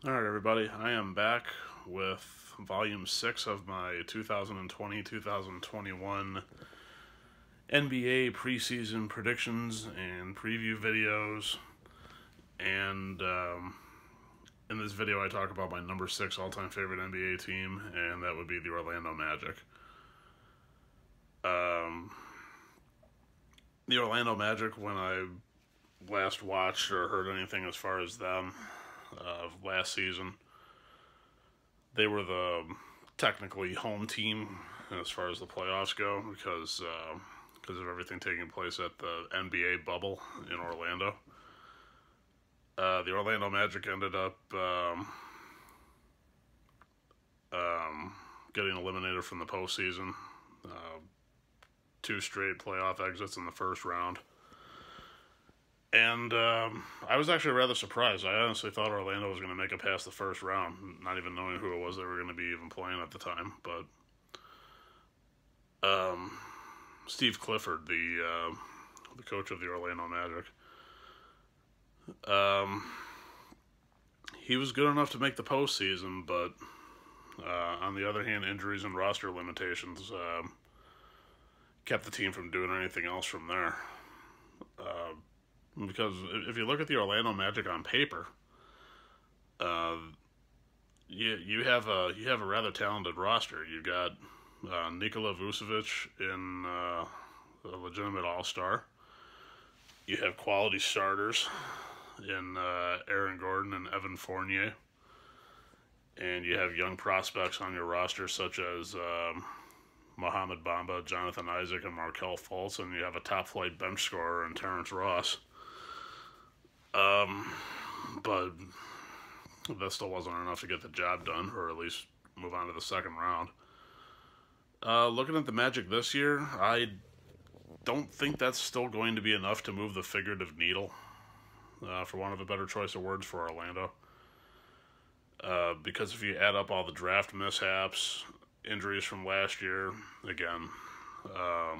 Alright, everybody, I am back with Volume 6 of my 2020-2021 NBA preseason predictions and preview videos. And in this video, I talk about my number 6 all-time favorite NBA team, and that would be the Orlando Magic. The Orlando Magic, when I last watched or heard anything as far as them last season, they were the technically home team as far as the playoffs go because of everything taking place at the NBA bubble in Orlando. The Orlando Magic ended up getting eliminated from the postseason. 2 straight playoff exits in the first round. And I was actually rather surprised. I honestly thought Orlando was going to make it past the first round, not even knowing who it was they were going to be even playing at the time. But Steve Clifford, the coach of the Orlando Magic, he was good enough to make the postseason, but on the other hand, injuries and roster limitations kept the team from doing anything else from there. Because if you look at the Orlando Magic on paper, you have a rather talented roster. You got Nikola Vucevic in a legitimate all-star. You have quality starters in Aaron Gordon and Evan Fournier, and you have young prospects on your roster such as Mohamed Bamba, Jonathan Isaac, and Markelle Fultz, and you have a top-flight bench scorer in Terence Ross. But that still wasn't enough to get the job done, or at least move on to the second round. Looking at the Magic this year, I don't think that's still going to be enough to move the figurative needle, for want of a better choice of words, for Orlando. Because if you add up all the draft mishaps, injuries from last year, again,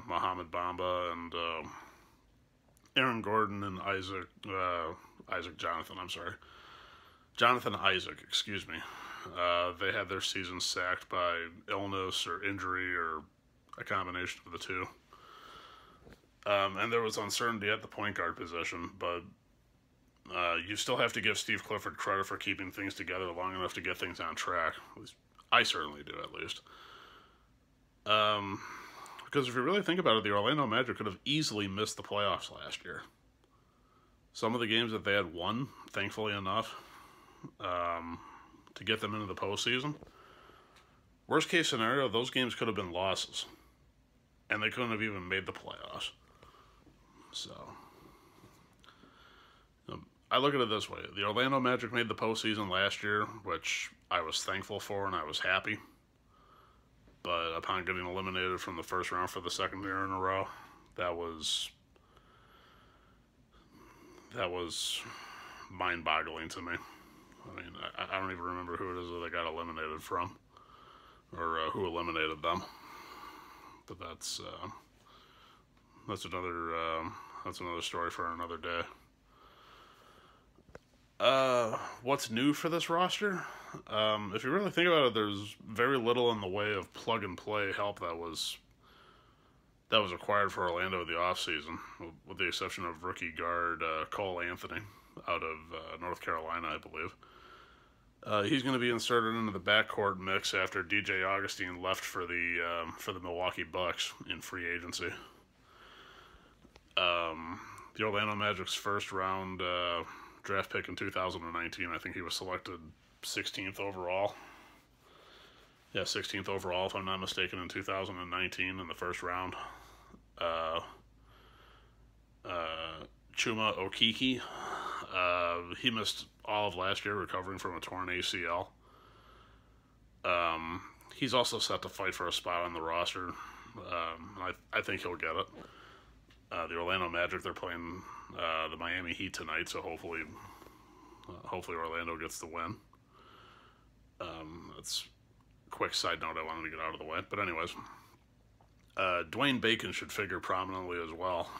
Mohamed Bamba and Aaron Gordon and Jonathan Isaac, excuse me. They had their season sacked by illness or injury or a combination of the two. And there was uncertainty at the point guard position, but you still have to give Steve Clifford credit for keeping things together long enough to get things on track. At least I certainly do, at least. Because if you really think about it, the Orlando Magic could have easily missed the playoffs last year. Some of the games that they had won, thankfully enough, to get them into the postseason. Worst case scenario, those games could have been losses. And they couldn't have even made the playoffs. So, I look at it this way. The Orlando Magic made the postseason last year, which I was thankful for and I was happy. But upon getting eliminated from the first round for the second year in a row, that was mind-boggling to me. I mean, I don't even remember who it is that they got eliminated from, or who eliminated them. But that's another story for another day. What's new for this roster? If you really think about it, there's very little in the way of plug-and-play help that was acquired for Orlando in the offseason, with the exception of rookie guard Cole Anthony out of North Carolina, I believe. He's going to be inserted into the backcourt mix after DJ Augustine left for the Milwaukee Bucks in free agency. The Orlando Magic's first round draft pick in 2019, I think he was selected 16th overall. Yeah, 16th overall, if I'm not mistaken, in 2019 in the first round. Chuma Okeke, he missed all of last year recovering from a torn ACL. He's also set to fight for a spot on the roster. I think he'll get it. The Orlando Magic, they're playing the Miami Heat tonight, so hopefully Orlando gets the win. That's a quick side note I wanted to get out of the way. But anyways, Duane Bacon should figure prominently as well,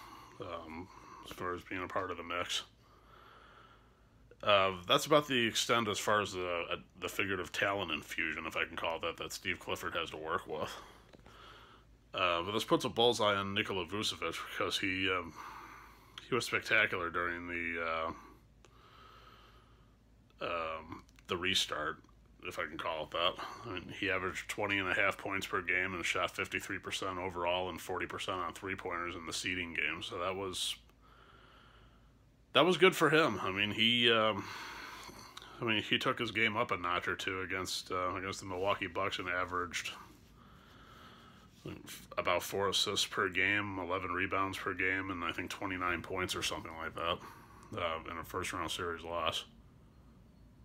as far as being a part of the mix. That's about the extent as far as the figurative talent infusion, if I can call it that, that Steve Clifford has to work with. But this puts a bullseye on Nikola Vucevic because he was spectacular during the restart, if I can call it that. I mean, he averaged 20.5 points per game and shot 53% overall and 40% on three-pointers in the seeding game. So that was good for him. I mean, he took his game up a notch or two against the Milwaukee Bucks and averaged about 4 assists per game, 11 rebounds per game, and I think 29 points or something like that in a first-round series loss.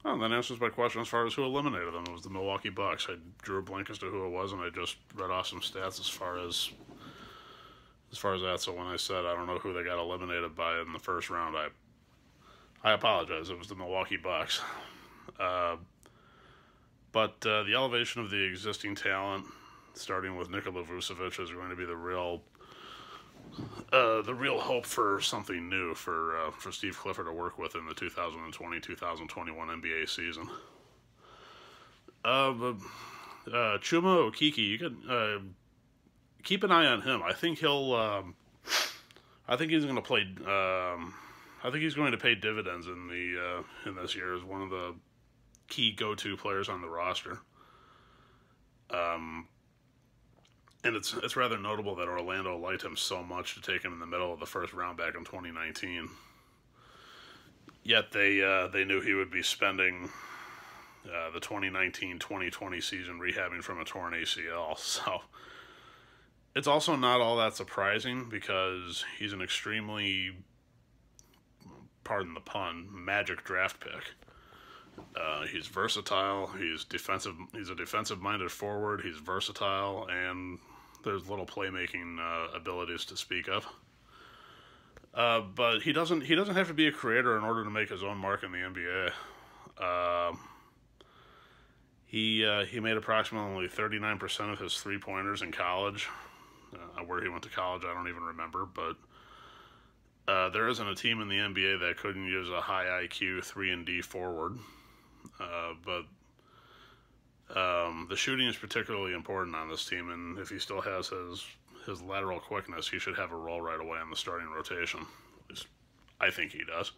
Well, that answers my question as far as who eliminated them. It was the Milwaukee Bucks. I drew a blank as to who it was, and I just read off some stats as far as that. So when I said I don't know who they got eliminated by in the first round, I apologize. It was the Milwaukee Bucks. But the elevation of the existing talent, starting with Nikola Vucevic, is going to be the real hope for something new for Steve Clifford to work with in the 2020-2021 NBA season. Chuma Okeke, you can keep an eye on him. I think he's going to play. I think he's going to pay dividends in this year as one of the key go-to players on the roster. And it's rather notable that Orlando liked him so much to take him in the middle of the first round back in 2019. Yet they knew he would be spending the 2019-2020 season rehabbing from a torn ACL. So it's also not all that surprising because he's an extremely, pardon the pun, magic draft pick. He's versatile. He's defensive. He's a defensive-minded forward. He's versatile, and there's little playmaking abilities to speak of. But he doesn't have to be a creator in order to make his own mark in the NBA. He made approximately 39% of his three-pointers in college. Where he went to college, I don't even remember, but there isn't a team in the NBA that couldn't use a high IQ 3-and-D forward. But the shooting is particularly important on this team, and if he still has his lateral quickness, he should have a role right away on the starting rotation. At least I think he does.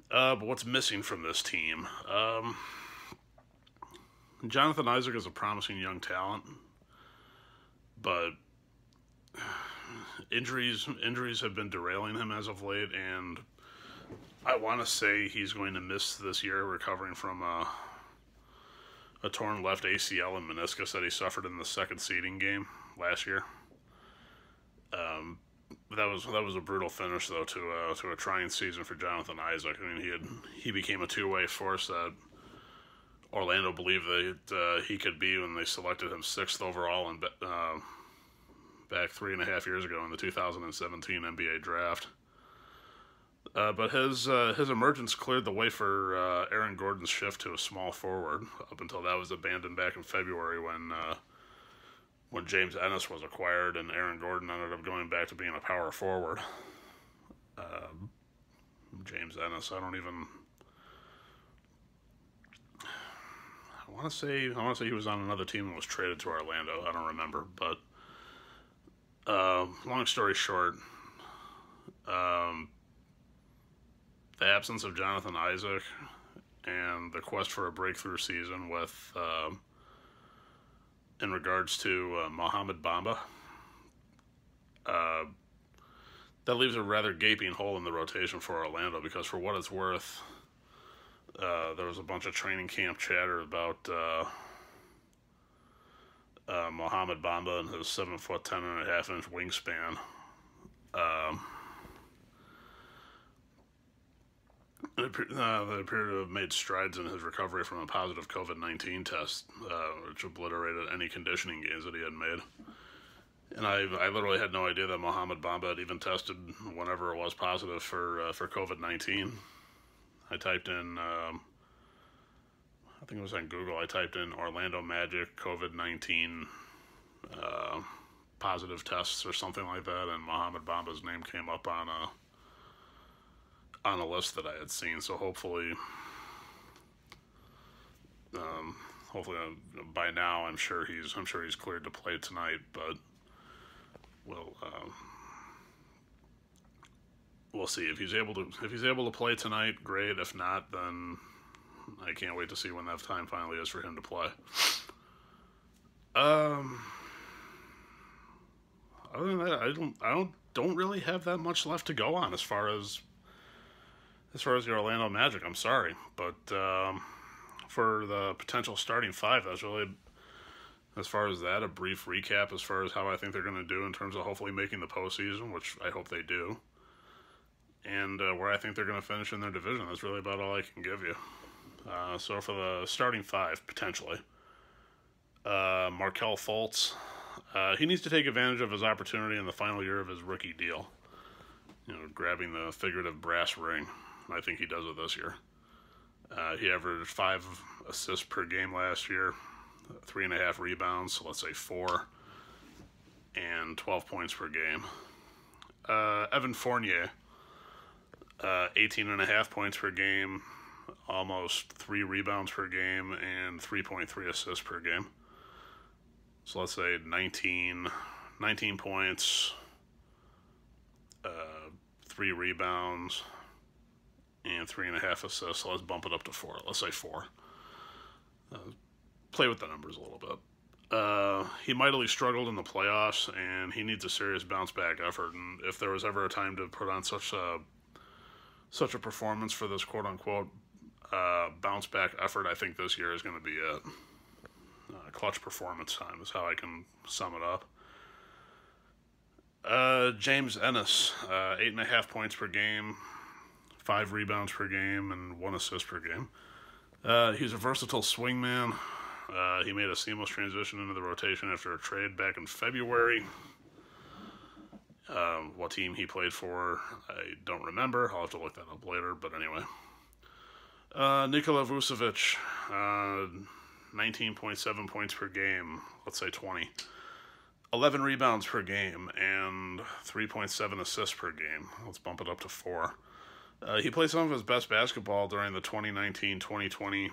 But what's missing from this team? Jonathan Isaac is a promising young talent, but injuries have been derailing him as of late, and I want to say he's going to miss this year recovering from a torn left ACL and meniscus that he suffered in the second seeding game last year. That was a brutal finish though to a trying season for Jonathan Isaac. I mean, he became a two-way force that Orlando believed that he could be when they selected him 6th overall and back 3.5 years ago in the 2017 NBA draft. But his emergence cleared the way for Aaron Gordon's shift to a small forward up until that was abandoned back in February when James Ennis was acquired and Aaron Gordon ended up going back to being a power forward. James Ennis, I want to say he was on another team and was traded to Orlando. I don't remember, but long story short, the absence of Jonathan Isaac and the quest for a breakthrough season with in regards to Mohamed Bamba, that leaves a rather gaping hole in the rotation for Orlando, because for what it's worth, there was a bunch of training camp chatter about Mohamed Bamba and his 7 foot 10.5 inch wingspan. They appear to have made strides in his recovery from a positive COVID-19 test, which obliterated any conditioning gains that he had made. And I literally had no idea that Mohamed Bamba had even tested whenever it was positive for COVID-19. I typed in, I think it was on Google, I typed in Orlando Magic COVID-19 positive tests or something like that, and Mohamed Bamba's name came up on on a list that I had seen. So hopefully, hopefully by now I'm sure he's cleared to play tonight. But we'll see if he's able to play tonight. Great. If not, then I can't wait to see when that time finally is for him to play. Other than that, I don't really have that much left to go on as far as the Orlando Magic. I'm sorry, but for the potential starting five, that's really, as far as that, a brief recap as far as how I think they're going to do in terms of hopefully making the postseason, which I hope they do, and where I think they're going to finish in their division. That's really about all I can give you. So for the starting five, potentially, Markelle Fultz. He needs to take advantage of his opportunity in the final year of his rookie deal. Grabbing the figurative brass ring. I think he does it this year. He averaged 5 assists per game last year, 3.5 rebounds, so let's say 4, and 12 points per game. Evan Fournier, 18.5 points per game, almost 3 rebounds per game, and 3.3 assists per game. So let's say 19 points, 3 rebounds, and 3.5 assists. So let's bump it up to 4. Let's say 4. Play with the numbers a little bit. He mightily struggled in the playoffs, and he needs a serious bounce back effort. And if there was ever a time to put on such a performance for this quote unquote bounce back effort, I think this year is going to be it. Clutch performance time is how I can sum it up. James Ennis, 8.5 points per game, 5 rebounds per game, and 1 assist per game. He's a versatile swingman. He made a seamless transition into the rotation after a trade back in February. What team he played for, I don't remember. I'll have to look that up later, but anyway. Nikola Vucevic, 19.7 points per game, let's say 20. 11 rebounds per game, and 3.7 assists per game. Let's bump it up to 4. He played some of his best basketball during the 2019-2020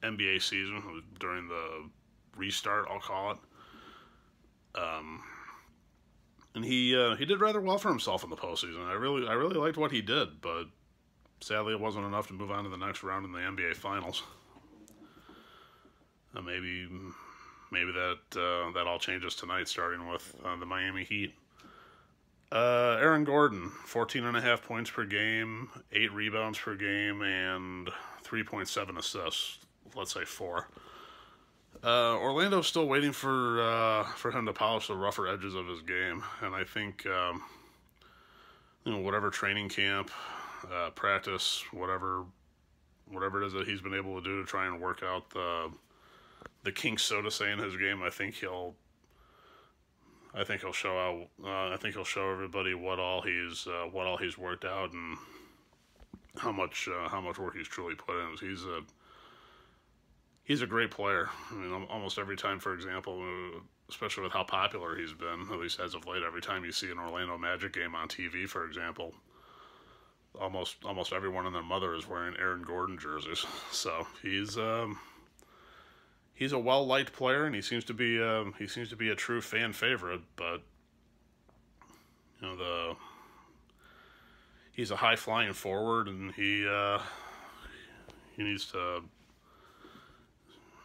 NBA season, during the restart, I'll call it. And he did rather well for himself in the postseason. I really liked what he did, but sadly it wasn't enough to move on to the next round in the NBA Finals. Maybe that all changes tonight, starting with the Miami Heat. Aaron Gordon, 14.5 points per game, 8 rebounds per game, and 3.7 assists. Let's say 4. Orlando's still waiting for him to polish the rougher edges of his game, and I think whatever training camp, practice, whatever it is that he's been able to do to try and work out the kinks, so to say, in his game, I think he'll show out. I think he'll show everybody what all he's worked out and how much work he's truly put in. He's a great player. I mean, almost every time, for example, especially with how popular he's been, at least as of late, every time you see an Orlando Magic game on TV, for example, almost everyone and their mother is wearing Aaron Gordon jerseys. So he's a well-liked player, and he seems to be a true fan favorite. But he's a high-flying forward, and he needs to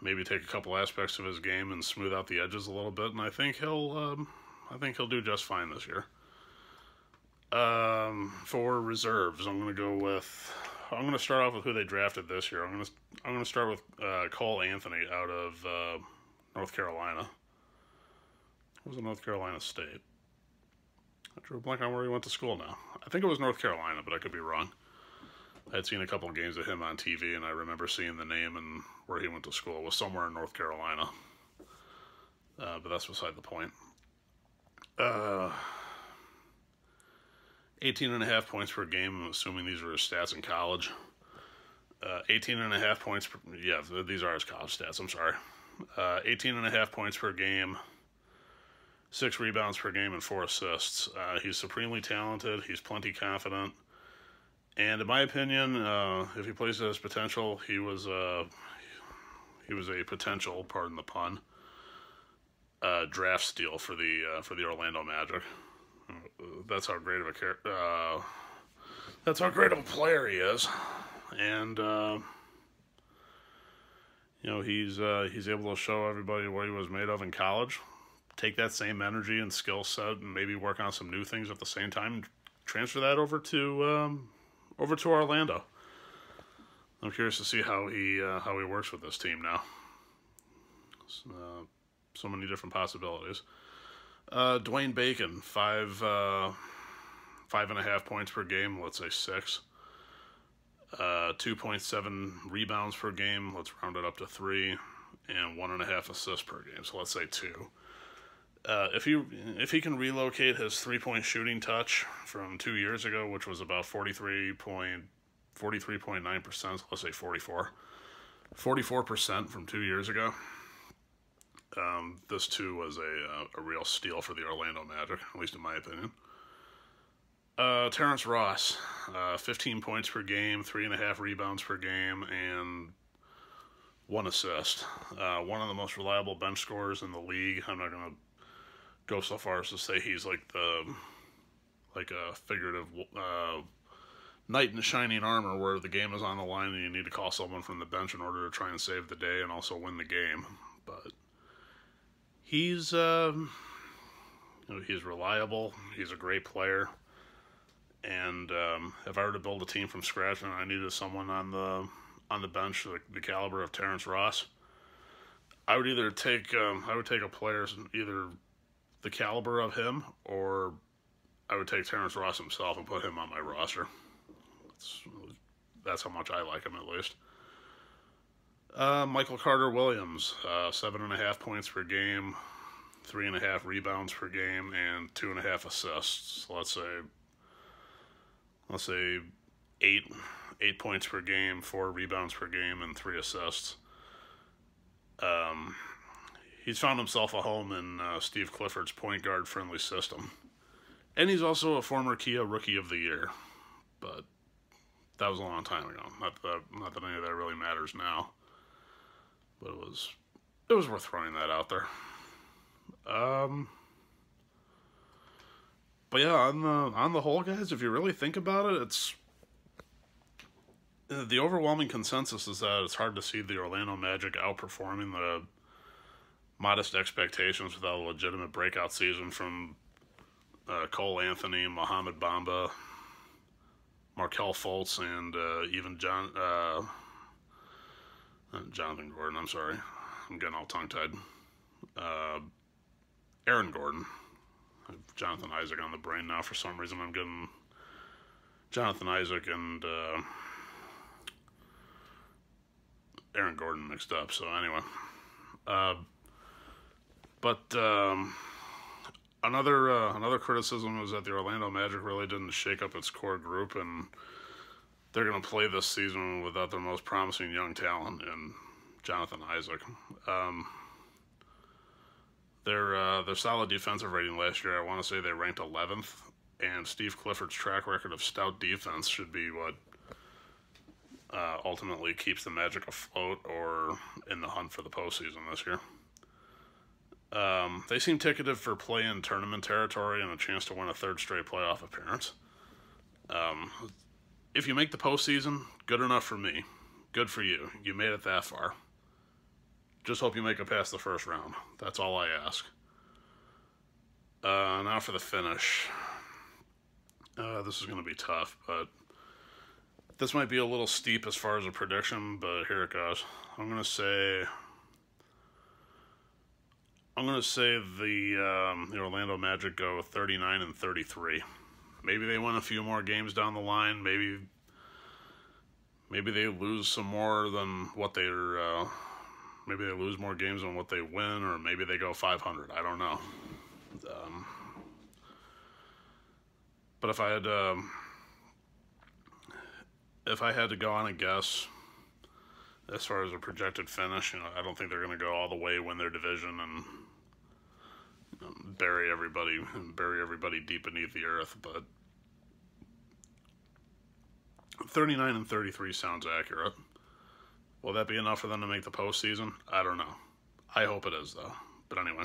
maybe take a couple aspects of his game and smooth out the edges a little bit. And I think he'll do just fine this year. For reserves, I'm going to start off with who they drafted this year. I'm going to start with Cole Anthony out of North Carolina. What was it, North Carolina State? I drew a blank on where he went to school now. I think it was North Carolina, but I could be wrong. I had seen a couple of games of him on TV, and I remember seeing the name and where he went to school. It was somewhere in North Carolina. But that's beside the point. 18.5 points per game, I'm assuming these are his stats in college. 18.5 points per, yeah, these are his college stats, I'm sorry. 18.5 points per game, 6 rebounds per game, and 4 assists. He's supremely talented. He's plenty confident. And in my opinion, if he plays to his potential, he was a potential, pardon the pun, draft steal for the Orlando Magic. That's how great of a player he is, and he's able to show everybody what he was made of in college. Take that same energy and skill set, and maybe work on some new things at the same time. And transfer that over to Orlando. I'm curious to see how he works with this team now. So many different possibilities. Duane Bacon, 5.5 points per game. Let's say 6. 2.7 rebounds per game. Let's round it up to 3, and 1.5 assists per game. So let's say 2. If he can relocate his 3-point shooting touch from 2 years ago, which was about 43.9%, let's say 44% from 2 years ago. This too was a real steal for the Orlando Magic, at least in my opinion. Terence Ross, 15 points per game, 3.5 rebounds per game, and 1 assist. One of the most reliable bench scorers in the league. I'm not going to go so far as to say he's like a figurative knight in shining armor, where the game is on the line and you need to call someone from the bench in order to try and save the day and also win the game. But he's he's reliable. He's a great player. And if I were to build a team from scratch and I needed someone on the bench, the caliber of Terence Ross, I would either take a player either the caliber of him, or I would take Terence Ross himself and put him on my roster. That's how much I like him, at least. Michael Carter-Williams, 7.5 points per game, 3.5 rebounds per game, and 2.5 assists. So let's say 8 points per game, 4 rebounds per game, and 3 assists. He's found himself a home in Steve Clifford's point guard friendly system. And he's also a former Kia Rookie of the Year. But that was a long time ago. Not that any of that really matters now. But it was worth throwing that out there. But yeah, on the whole, guys, if you really think about it, it's the overwhelming consensus is that it's hard to see the Orlando Magic outperforming the modest expectations without a legitimate breakout season from Cole Anthony, Mohamed Bamba, Markelle Fultz, and even Jonathan Gordon. I'm sorry, I'm getting all tongue-tied. Aaron Gordon. I have Jonathan Isaac on the brain now for some reason. I'm getting Jonathan Isaac and Aaron Gordon mixed up. So anyway, another criticism was that the Orlando Magic really didn't shake up its core group, and they're going to play this season without their most promising young talent in Jonathan Isaac. Their solid defensive rating last year, I want to say they ranked 11th, and Steve Clifford's track record of stout defense should be what ultimately keeps the Magic afloat or in the hunt for the postseason this year. They seem ticketed for play-in tournament territory and a chance to win a 3rd straight playoff appearance. If you make the postseason, good enough for me. Good for you. You made it that far. Just hope you make it past the first round. That's all I ask. Now for the finish. This is going to be tough, but this might be a little steep as far as a prediction, but here it goes. I'm going to say the Orlando Magic go 39-33. Maybe they win a few more games down the line. Maybe they lose some more than what they're. Maybe they lose more games than what they win, or maybe they go 500. I don't know. But if I had to go on a guess, as far as a projected finish, I don't think they're going to go all the way, win their division, and bury everybody deep beneath the earth. But 39 and 33 sounds accurate. Will that be enough for them to make the postseason? I don't know. I hope it is, though. But anyway.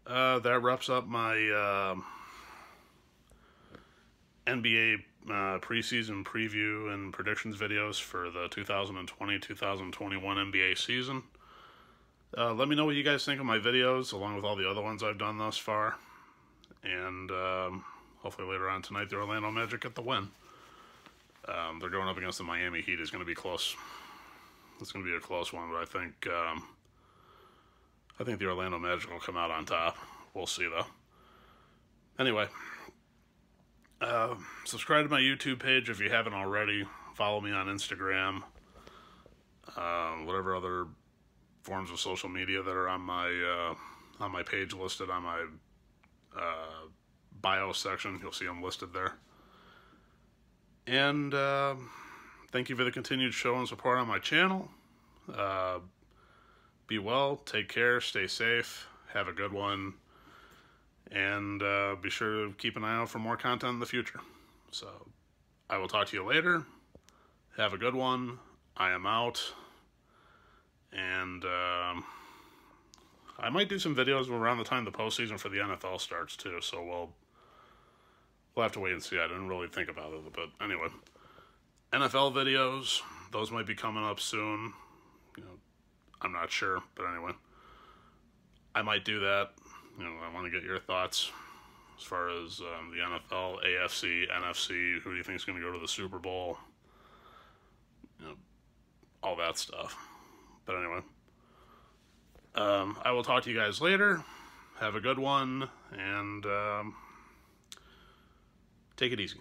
That wraps up my NBA preseason preview and predictions videos for the 2020-2021 NBA season. Let me know what you guys think of my videos, along with all the other ones I've done thus far. And hopefully later on tonight, the Orlando Magic get the win. They're going up against the Miami Heat. It's going to be close. It's going to be a close one, but I think the Orlando Magic will come out on top. We'll see, though. Anyway, subscribe to my YouTube page if you haven't already. Follow me on Instagram. Whatever other forms of social media that are on my page listed on my bio section. You'll see them listed there. And thank you for the continued show and support on my channel. Be well, take care, stay safe, have a good one, and be sure to keep an eye out for more content in the future. So, I will talk to you later. Have a good one. I am out. And I might do some videos around the time the postseason for the NFL starts, too. So, we'll have to wait and see. I didn't really think about it, but anyway. NFL videos, those might be coming up soon. You know, I'm not sure, but anyway. I might do that. You know, I want to get your thoughts as far as the NFL, AFC, NFC, who do you think is going to go to the Super Bowl? You know, all that stuff. But anyway. I will talk to you guys later. Have a good one, and take it easy.